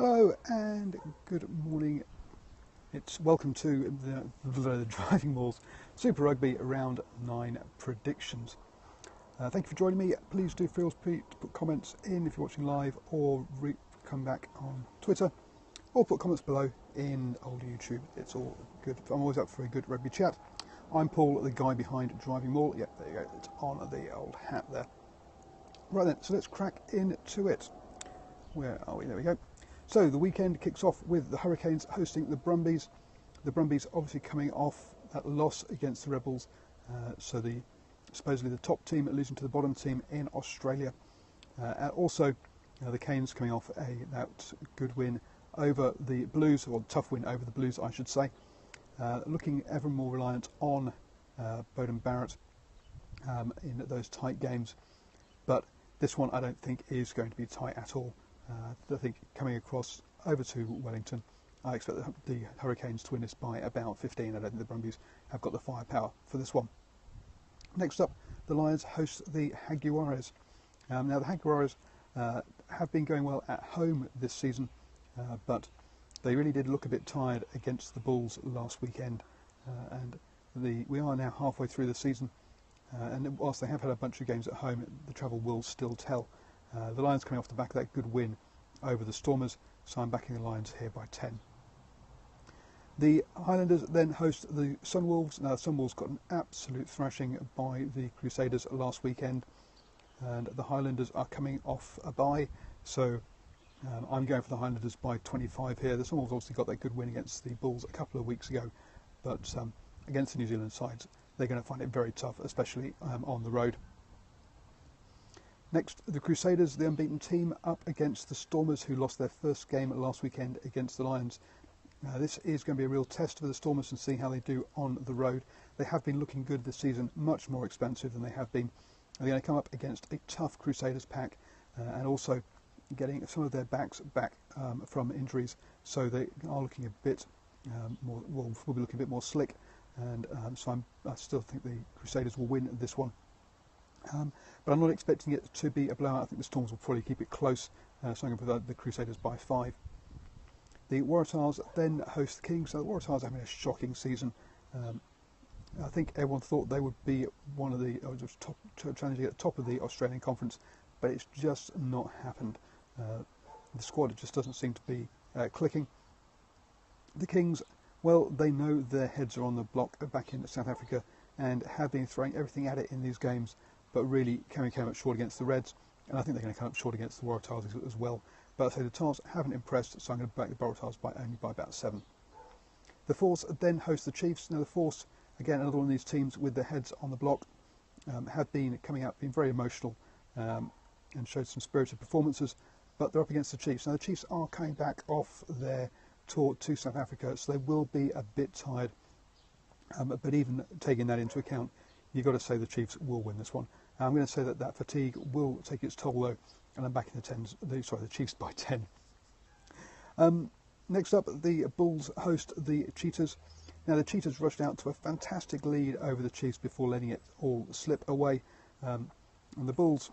Hello and good morning. It's welcome to the DrivingMaul's Super Rugby Round 9 predictions. Thank you for joining me. Please do feel free to put comments in if you're watching live, or come back on Twitter, or put comments below in old YouTube. It's all good. I'm always up for a good rugby chat. I'm Paul, the guy behind DrivingMaul. Yep, there you go. It's on the old hat there. Right then, so let's crack into it. Where are we? There we go. So the weekend kicks off with the Hurricanes hosting the Brumbies. The Brumbies obviously coming off that loss against the Rebels. So supposedly the top team losing to the bottom team in Australia. Also, the Canes coming off that good win over the Blues, or tough win over the Blues, I should say. Looking ever more reliant on Beauden Barrett in those tight games. But this one I don't think is going to be tight at all. I think coming across over to Wellington, I expect the Hurricanes to win this by about 15. I don't think the Brumbies have got the firepower for this one. Next up, the Lions host the Jaguares. Now the Jaguares have been going well at home this season, but they really did look a bit tired against the Bulls last weekend. We are now halfway through the season, and whilst they have had a bunch of games at home, the travel will still tell. The Lions coming off the back of that good win over the Stormers, so I'm backing the Lions here by 10. The Highlanders then host the Sunwolves. Now the Sunwolves got an absolute thrashing by the Crusaders last weekend, and the Highlanders are coming off a bye, so I'm going for the Highlanders by 25 here. The Sunwolves obviously got that good win against the Bulls a couple of weeks ago, but against the New Zealand sides they're going to find it very tough, especially on the road. Next, the Crusaders, the unbeaten team, up against the Stormers, who lost their first game last weekend against the Lions. This is going to be a real test for the Stormers and see how they do on the road. They have been looking good this season, much more expensive than they have been. They're going to come up against a tough Crusaders pack, and also getting some of their backs back from injuries, so they are looking a bit more. Will be looking a bit more slick, and so I still think the Crusaders will win this one. But I'm not expecting it to be a blowout. I think the Storms will probably keep it close, so I'm going to put the Crusaders by 5. The Waratahs then host the Kings. So the Waratahs are having a shocking season. I think everyone thought they would be one of the challenging at the top of the Australian Conference, but it's just not happened. The squad just doesn't seem to be clicking. The Kings, well, they know their heads are on the block back in South Africa and have been throwing everything at it in these games, but really came up short against the Reds, and I think they're going to come up short against the Waratahs as well. But I say the Tars haven't impressed, so I'm going to back the Waratahs only by about 7. The Force then host the Chiefs. Now the Force, again, another one of these teams with their heads on the block, have been coming out, being very emotional, and showed some spirited performances, but they're up against the Chiefs. Now the Chiefs are coming back off their tour to South Africa, so they will be a bit tired, but even taking that into account, you've got to say the Chiefs will win this one. I'm going to say that fatigue will take its toll though, and I'm backing the Chiefs by 10. Next up, the Bulls host the Cheetahs. Now the Cheetahs rushed out to a fantastic lead over the Chiefs before letting it all slip away, and the Bulls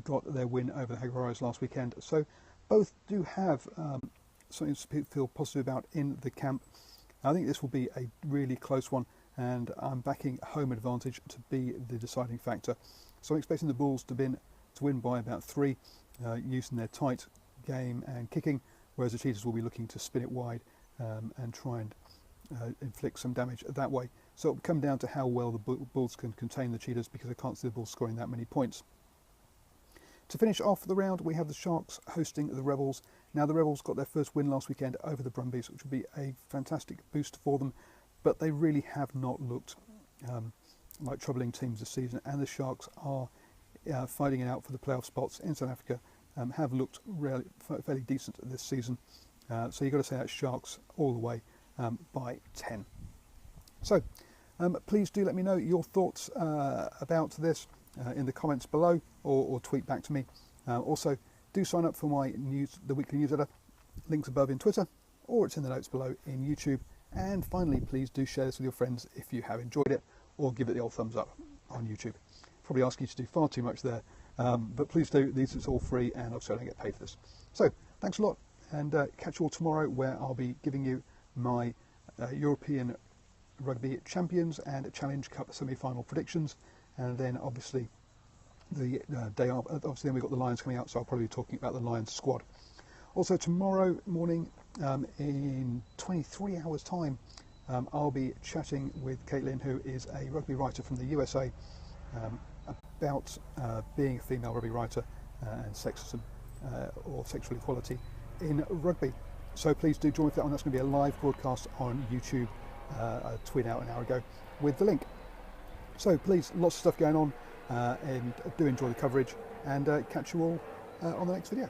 got their win over the Jaguares last weekend. So both do have something to feel positive about in the camp. I think this will be a really close one, and I'm backing home advantage to be the deciding factor. So I'm expecting the Bulls to win by about 3, using their tight game and kicking, whereas the Cheetahs will be looking to spin it wide and try and inflict some damage that way. So it'll come down to how well the Bulls can contain the Cheetahs, because I can't see the Bulls scoring that many points. To finish off the round, we have the Sharks hosting the Rebels. Now the Rebels got their first win last weekend over the Brumbies, which will be a fantastic boost for them, but they really have not looked like troubling teams this season, and the Sharks are fighting it out for the playoff spots in South Africa, have looked fairly decent this season. So you've got to say that Sharks all the way by 10. So please do let me know your thoughts about this in the comments below, or tweet back to me. Also, do sign up for the weekly newsletter. Links above in Twitter, or it's in the notes below in YouTube. And finally, please do share this with your friends if you have enjoyed it, or give it the old thumbs up on YouTube. Probably asking you to do far too much there, but please do. It's all free, and obviously I don't get paid for this. So thanks a lot. and catch you all tomorrow, where I'll be giving you my European Rugby Champions and Challenge Cup semi-final predictions, and then obviously the day after, obviously then we've got the Lions coming out, so I'll probably be talking about the Lions squad. Also tomorrow morning, in 23 hours time, I'll be chatting with Caitlin, who is a rugby writer from the USA, about being a female rugby writer and sexism or sexual equality in rugby. So please do join for that one. That's going to be a live broadcast on YouTube. I tweeted out an hour ago with the link. So please, lots of stuff going on, and do enjoy the coverage, and catch you all on the next video.